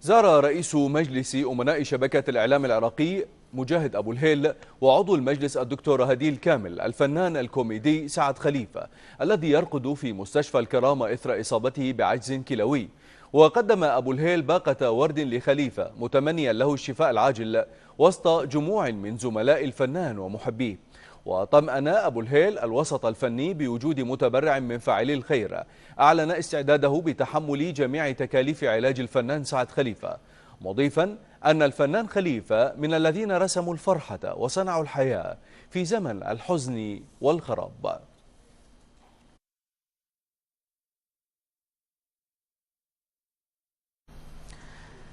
زار رئيس مجلس أمناء شبكة الإعلام العراقي مجاهد أبو الهيل وعضو المجلس الدكتور هديل كامل الفنان الكوميدي سعد خليفة الذي يرقد في مستشفى الكرامة إثر إصابته بعجز كلوي. وقدم أبو الهيل باقة ورد لخليفة متمنيا له الشفاء العاجل وسط جموع من زملاء الفنان ومحبيه. وطمأن أبو الهيل الوسط الفني بوجود متبرع من فاعلي الخير أعلن استعداده بتحمل جميع تكاليف علاج الفنان سعد خليفة، مضيفا أن الفنان خليفة من الذين رسموا الفرحة وصنعوا الحياة في زمن الحزن والخراب.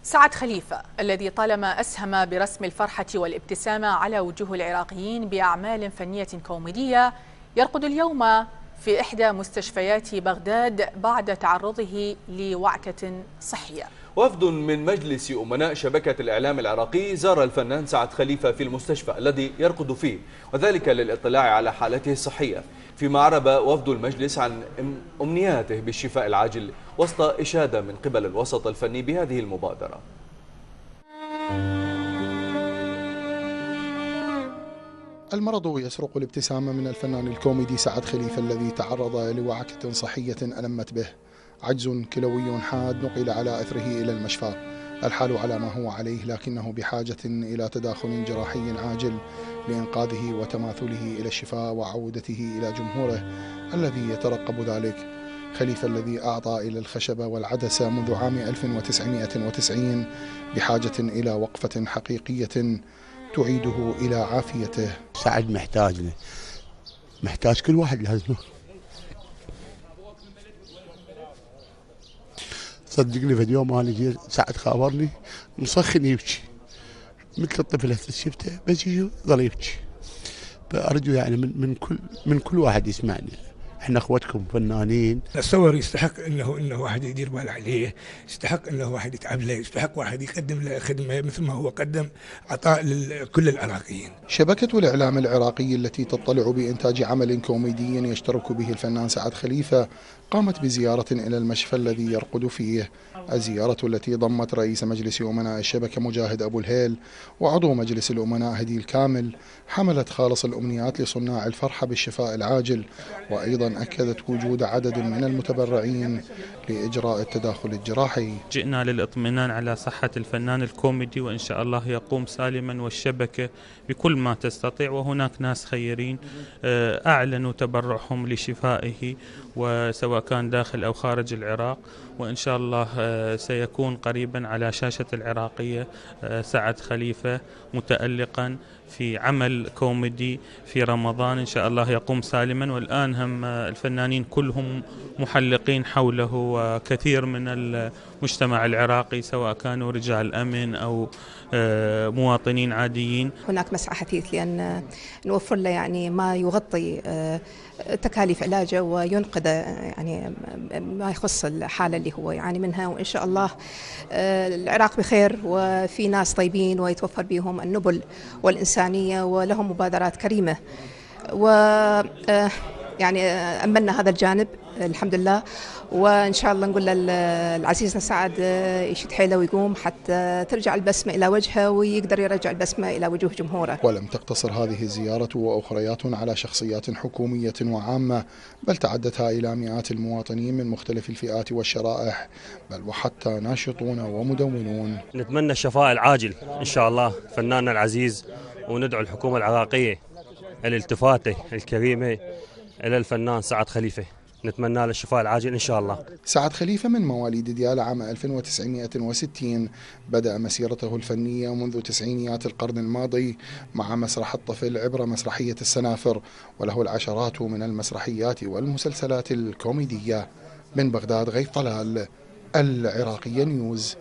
سعد خليفة الذي طالما أسهم برسم الفرحة والابتسامة على وجوه العراقيين بأعمال فنية كوميدية يرقد اليوم في إحدى مستشفيات بغداد بعد تعرضه لوعكة صحية. وفد من مجلس أمناء شبكة الإعلام العراقي زار الفنان سعد خليفة في المستشفى الذي يرقد فيه، وذلك للاطلاع على حالته الصحية، فيما أعرب وفد المجلس عن أمنياته بالشفاء العاجل وسط إشادة من قبل الوسط الفني بهذه المبادرة. المرض يسرق الابتسامة من الفنان الكوميدي سعد خليفة الذي تعرض لوعكة صحية ألمت به، عجز كلوي حاد نقل على أثره إلى المشفى. الحال على ما هو عليه، لكنه بحاجة إلى تداخل جراحي عاجل لإنقاذه وتماثله إلى الشفاء وعودته إلى جمهوره الذي يترقب ذلك. خليفة الذي أعطى إلى الخشبة والعدسة منذ عام 1990 بحاجة إلى وقفة حقيقية تعيده إلى عافيته. سعد محتاجنا، محتاج كل واحد لازمه. صدقني في اليوم انا جيت سعد خابرني مسخن يبكي مثل الطفل اللي شفته، بس يظل يبكي. فارجو يعني من كل واحد يسمعني، احنا اخوتكم فنانين. الصور يستحق انه واحد يدير بال عليه، يستحق انه واحد يتعب له، يستحق واحد يقدم له خدمه مثل ما هو قدم عطاء لكل العراقيين. شبكة الإعلام العراقي التي تطلع بإنتاج عمل كوميدي يشترك به الفنان سعد خليفة قامت بزيارة إلى المشفى الذي يرقد فيه، الزيارة التي ضمت رئيس مجلس أمناء الشبكة مجاهد أبو الهيل وعضو مجلس الأمناء هديل كامل، حملت خالص الأمنيات لصناع الفرحة بالشفاء العاجل، وأيضا أكدت وجود عدد من المتبرعين لإجراء التداخل الجراحي. جئنا للإطمئنان على صحة الفنان الكوميدي وإن شاء الله يقوم سالما، والشبكة بكل ما تستطيع، وهناك ناس خيرين أعلنوا تبرعهم لشفائه وسواء كان داخل أو خارج العراق، وإن شاء الله سيكون قريبا على شاشة العراقية سعد خليفة متألقا في عمل كوميدي في رمضان إن شاء الله يقوم سالما. والآن هم الفنانين كلهم محلقين حوله وكثير من المجتمع العراقي سواء كانوا رجال أمن أو مواطنين عاديين. هناك مسعى حثيث لأن نوفر له يعني ما يغطي تكاليف علاجه وينقذ يعني ما يخص الحالة اللي هو يعني منها، وإن شاء الله العراق بخير وفي ناس طيبين ويتوفر بهم النبل والإنسانية ولهم مبادرات كريمة، و يعني أملنا هذا الجانب الحمد لله، وإن شاء الله نقول للعزيزنا سعد يشد حيله ويقوم حتى ترجع البسمة إلى وجهه ويقدر يرجع البسمة إلى وجوه جمهوره. ولم تقتصر هذه الزيارة وأخريات على شخصيات حكومية وعامة، بل تعدتها إلى مئات المواطنين من مختلف الفئات والشرائح، بل وحتى ناشطون ومدونون. نتمنى الشفاء العاجل إن شاء الله فناننا العزيز، وندعو الحكومة العراقية الالتفاتة الكريمة إلى الفنان سعد خليفة، نتمنى له الشفاء العاجل إن شاء الله. سعد خليفة من مواليد ديالى عام 1960 بدأ مسيرته الفنية منذ تسعينيات القرن الماضي مع مسرح الطفل عبر مسرحية السنافر، وله العشرات من المسرحيات والمسلسلات الكوميدية. من بغداد غيث طلال، العراقية نيوز.